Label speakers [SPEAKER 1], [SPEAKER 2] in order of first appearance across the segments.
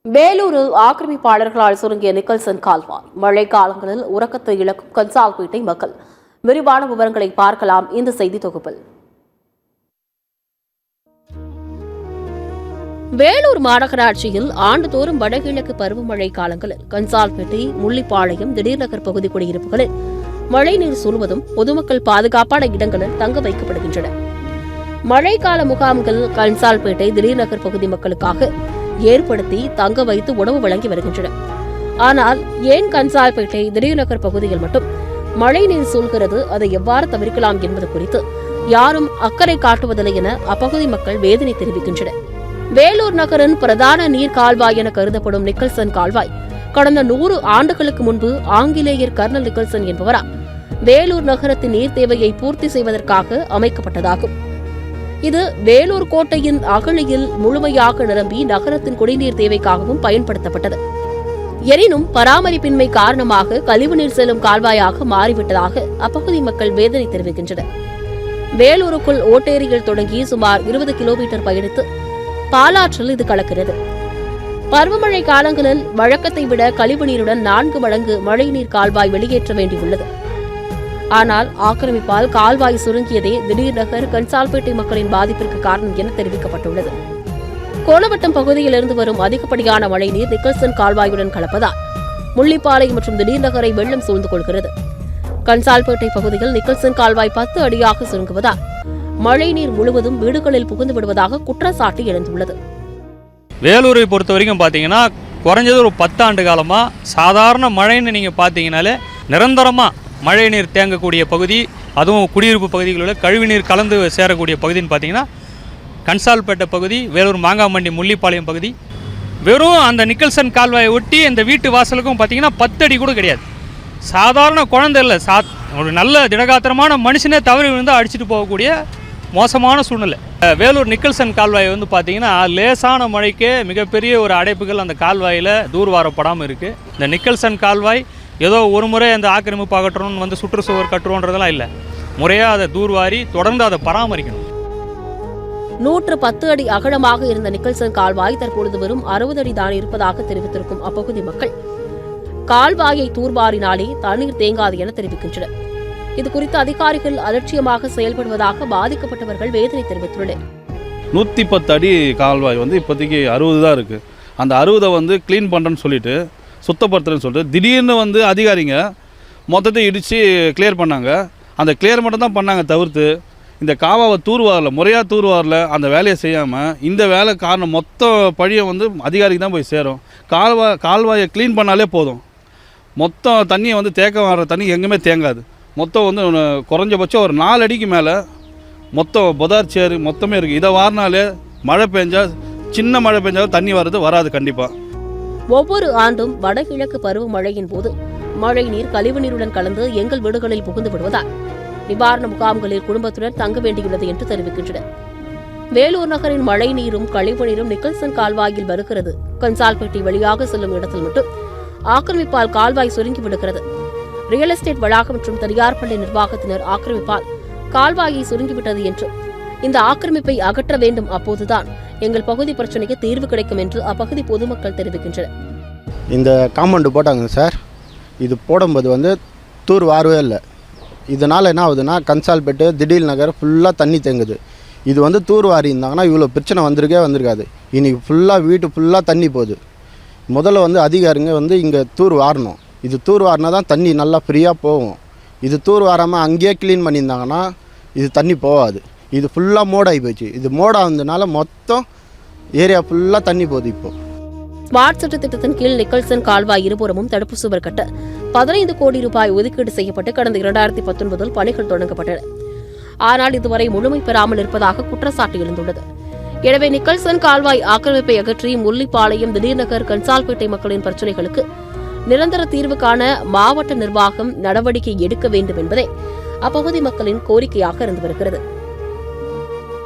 [SPEAKER 1] வேலூரில் ஆக்கிரமிப்பாளர்களால் சுருங்கிய நிக்கல்சன் கால்வாய். மழை காலங்களில் உறக்கத்தை இழக்கும் கன்சால்பேட்டை மக்கள். விரிவான விவரங்களை பார்க்கலாம் இந்த செய்தி தொகுப்பில். வேலூர் மாநகராட்சியில் ஆண்டுதோறும் வடகிழக்கு பருவமழை காலங்களில் கன்சால்பேட்டை, முள்ளிப்பாளையம், திடீர்நகர் பகுதி குடியிருப்புகளில் மழைநீர் சூழ்வதும் பொதுமக்கள் பாதுகாப்பான இடங்களில் தங்க வைக்கப்படுகின்றன. மழைக்கால முகாம்கள் கன்சால்பேட்டை, திடீர்நகர் பகுதி மக்களுக்காக ஏற்படுத்தி தங்க வைத்து உணவு வழங்கி வருகின்றன. ஆனால் ஏன் கன்சால்பேட்டை, திடீர்நகர் பகுதியில் மட்டும் மழைநீர் சூழ்கிறது, அதை எவ்வாறு தவிர்க்கலாம் என்பது குறித்து யாரும் அக்கறை காட்டுவதில்லை என அப்பகுதி மக்கள் வேதனை தெரிவிக்கின்றனர். வேலூர் நகரின் பிரதான நீர் கால்வாய் என கருதப்படும் நிக்கல்சன் கால்வாய் கடந்த 100 ஆண்டுகளுக்கு முன்பு ஆங்கிலேயர் கர்னல் நிக்கல்சன் என்பவரால் வேலூர் நகரத்தின் நீர் தேவையை பூர்த்தி செய்வதற்காக அமைக்கப்பட்டதாகும். இது வேலூர் கோட்டையின் அகழியில் முழுமையாக நிரம்பி நகரத்தின் குடிநீர் தேவைக்காகவும் பயன்படுத்தப்பட்டது. எனினும் பராமரிப்பின்மை காரணமாக கழிவுநீர் செல்லும் கால்வாயாக மாறிவிட்டதாக அப்பகுதி மக்கள் வேதனை தெரிவிக்கின்றனர். வேலூருக்குள் ஓட்டேரியில் தொடங்கி சுமார் 20 கிலோமீட்டர் பயணித்து பாலாற்றில் இது கலக்கிறது. பருவமழை காலங்களில் வழக்கத்தை விட கழிவுநீருடன் 4 மடங்கு மழைநீர் கால்வாய் வெளியேற்ற வேண்டியுள்ளது. ஆனால் ஆக்கிரமிப்பால் கால்வாய் சுருங்கியதே திடீர்நகர், கன்சால்பேட்டை மக்களின் பாதிப்பிற்கு காரணம் என தெரிவிக்கப்பட்டுள்ளது. கோலவட்டம் பகுதியிலிருந்து வரும் அதிகப்படியான மழைநீர் நிக்கல்சன் கால்வாயுடன் கலப்பதால் முள்ளிப்பாளையம் மற்றும் திடீர்நகரை வெள்ளம் சூழ்ந்து கொள்கிறது. கன்சால்பேட்டை பகுதியில் நிக்கல்சன் கால்வாய் 10 அடியாக சுருங்குவதால் மழைநீர் முழுவதும் வீடுகளில் புகுந்து விடுவதாக குற்றச்சாட்டு எழுந்துள்ளது.
[SPEAKER 2] வேலூரை பொறுத்த வரைக்கும் பார்த்தீங்கன்னா குறைஞ்சது ஒரு 10 ஆண்டு காலமாக சாதாரண மழைன்னு நீங்கள் பார்த்தீங்கன்னாலே நிரந்தரமாக மழை நீர் தேங்கக்கூடிய பகுதி, அதுவும் குடியிருப்பு பகுதிகளில் கழிவுநீர் கலந்து சேரக்கூடிய பகுதின்னு பார்த்தீங்கன்னா கன்சால்பேட்டை பகுதி, வேலூர் மாங்காமண்டி, முள்ளிப்பாளையம் பகுதி. வெறும் அந்த நிக்கல்சன் கால்வாயை ஒட்டி அந்த வீட்டு வாசலுக்கும் பார்த்தீங்கன்னா 10 அடி கூட கிடையாது. சாதாரண குழந்தை இல்லை, ஒரு நல்ல திடகாத்திரமான மனுஷனே தவறி விழுந்து அடிச்சுட்டு போகக்கூடிய மோசமான சூழ்நிலை. வேலூர் நிக்கல்சன் கால்வாய் வந்து பார்த்தீங்கன்னா லேசான மழைக்கே மிகப்பெரிய ஒரு அடைப்புகள் அந்த கால்வாயில் தூர்வாரப்படாமல் இருக்குது. இந்த நிக்கல்சன் கால்வாய் ஏதோ ஒரு முறை அந்த ஆக்கிரமிப்பு அகற்றணும்னு வந்து சுற்றுச்சுவர் கட்டுறோன்றதெல்லாம் இல்லை, முறையாக அதை தூர்வாரி தொடர்ந்து அதை பராமரிக்கணும்.
[SPEAKER 1] 110 அடி அகலமாக இருந்த நிக்கல்சன் கால்வாய் தற்பொழுது வெறும் 60 அடி தான் இருப்பதாக தெரிவித்திருக்கும் அப்பகுதி மக்கள் கால்வாயை தூர்வாரினாலே தண்ணீர் தேங்காது என தெரிவிக்கின்றனர். இதுகுறித்து அதிகாரிகள் அலட்சியமாக செயல்படுவதாக பாதிக்கப்பட்டவர்கள் வேதனை தெரிவித்துள்ளனர்.
[SPEAKER 3] 110 அடி கால்வாய் வந்து இப்போதைக்கு 60 தான் இருக்குது. அந்த 60 வந்து க்ளீன் பண்ணுறேன்னு சொல்லிட்டு சுத்தப்படுத்துறேன்னு சொல்லிட்டு திடீர்னு வந்து அதிகாரிங்க மொத்தத்தை இடித்து கிளியர் பண்ணாங்க. அந்த கிளியர் மட்டும் தான் பண்ணாங்க, தவிர்த்து இந்த காவாவை தூர்வாரில், முறையாக தூர்வாரில் அந்த வேலையை செய்யாமல் இந்த வேலை காரணம் மொத்த பழியை வந்து அதிகாரிக்கு தான் போய் சேரும். கால்வாயை க்ளீன் பண்ணாலே போதும், மொத்தம் தண்ணியை வந்து தேக்கம் வர தண்ணி எங்கேயுமே தேங்காது. மொத்தம் வந்து குறைஞ்சபட்சம் ஒரு 4 அடிக்கு மேலே மொத்தம் புதார் சேரு மொத்தமே இருக்குது. இதை வாரினாலே மழை பெஞ்சால், சின்ன மழை பெஞ்சாலும் தண்ணி வராது கண்டிப்பாக.
[SPEAKER 1] ஒவ்வொரு ஆண்டும் வடகிழக்கு பருவமழையின் போது மழை நீர் கழிவுநீருடன் கலந்து எங்கள் வீடுகளில் புகுந்து விடுவதால் நிவாரண முகாம்களில் குடும்பத்துடன் தங்க வேண்டியுள்ளது என்று தெரிவிக்கின்றனர். வேலூர் நகரின் மழை நீரும் கழிவுநீரும் நிக்கல்சன் கால்வாயில் வருகிறது. கன்சால்பேட்டை வழியாக செல்லும் இடத்தில் மட்டும் ஆக்கிரமிப்பால் கால்வாய் சுருங்கி விடுகிறது. ரியல் எஸ்டேட் வளாகம் மற்றும் தனியார் பள்ளி நிர்வாகத்தினர் ஆக்கிரமிப்பால் கால்வாயை சுருங்கிவிட்டது என்று இந்த ஆக்கிரமிப்பை அகற்ற வேண்டும், அப்போதுதான் எங்கள் பகுதி பிரச்சனைக்கு தீர்வு கிடைக்கும் என்று அப்பகுதி பொதுமக்கள் தெரிவிக்கின்றனர்.
[SPEAKER 4] இந்த காம்பவுண்டு போட்டாங்க சார், இது போடும்போது வந்து தூர் வாரவே இல்லை. இதனால் என்ன ஆகுதுன்னா கன்சால்பேட்டு, திடீர் நகர் ஃபுல்லாக தண்ணி தேங்குது. இது வந்து தூர் வாரி இருந்தாங்கன்னா இவ்வளோ பிரச்சனை வந்திருக்காது. இன்றைக்கி ஃபுல்லாக வீட்டு ஃபுல்லாக தண்ணி போகுது. முதல்ல வந்து அதிகாரிங்க வந்து இங்கே தூர் வாரணும். இது தூர் வாரினா தான் தண்ணி நல்லா ஃப்ரீயாக போகும். இது தூர் வாராமல் அங்கேயே க்ளீன் பண்ணியிருந்தாங்கன்னா இது தண்ணி போகாது. இது ஃபுல்லாக மோடாகி போச்சு. இது மோடாக வந்ததுனால மொத்தம் ஏரியா ஃபுல்லாக தண்ணி போகுது. இப்போ
[SPEAKER 1] ஸ்மார்ட் சிட்டி திட்டத்தின் கீழ் நிக்கல்சன் கால்வாய் இருபுறமும் தடுப்பு சுவர் கட்ட 15 கோடி ரூபாய் ஒதுக்கீடு செய்யப்பட்டு கடந்த 2019 பணிகள் தொடங்கப்பட்டன. ஆனால் இதுவரை முழுமை பெறாமல் இருப்பதாக குற்றச்சாட்டு எழுந்துள்ளது. எனவே நிக்கல்சன் கால்வாய் ஆக்கிரமிப்பை அகற்றி முள்ளிப்பாளையம், திடீர்நகர், கன்சால்பேட்டை மக்களின் பிரச்சினைகளுக்கு நிரந்தர தீர்வு காண மாவட்ட நிர்வாகம் நடவடிக்கை எடுக்க வேண்டும் என்பதே அப்பகுதி மக்களின் கோரிக்கையாக இருந்து வருகிறது.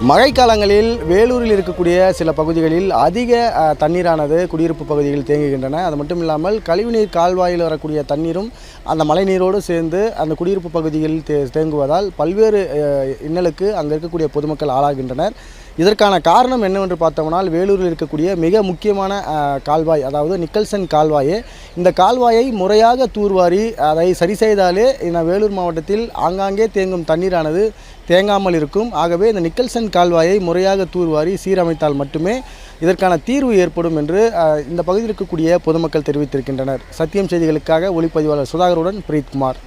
[SPEAKER 5] மழைக்காலங்களில் வேலூரில் இருக்கக்கூடிய சில பகுதிகளில் அதிக தண்ணீரானது குடியிருப்பு பகுதிகளில் தேங்குகின்றன. அது மட்டும் இல்லாமல் கழிவுநீர் கால்வாயில் வரக்கூடிய தண்ணீரும் அந்த மழை நீரோடு சேர்ந்து அந்த குடியிருப்பு பகுதிகளில் தேங்குவதால் பல்வேறு இன்னலுக்கு அங்கே இருக்கக்கூடிய பொதுமக்கள் ஆளாகின்றனர். இதற்கான காரணம் என்னவென்று பார்த்தோம்னால் வேலூரில் இருக்கக்கூடிய மிக முக்கியமான கால்வாய், அதாவது நிக்கல்சன் கால்வாயே. இந்த கால்வாயை முறையாக தூர்வாரி அதை சரி செய்தாலே இந்த வேலூர் மாவட்டத்தில் ஆங்காங்கே தேங்கும் தண்ணீரானது தேங்காமல் இருக்கும். ஆகவே இந்த நிக்கல்சன் கால்வாயை முறையாக தூர்வாரி சீரமைத்தால் மட்டுமே இதற்கான தீர்வு ஏற்படும் என்று இந்த பகுதியில் இருக்கக்கூடிய பொதுமக்கள் தெரிவித்திருக்கின்றனர். சத்தியம் செய்திகளுக்காக ஒளிப்பதிவாளர் சுதாகருடன் பிரீத்குமார்.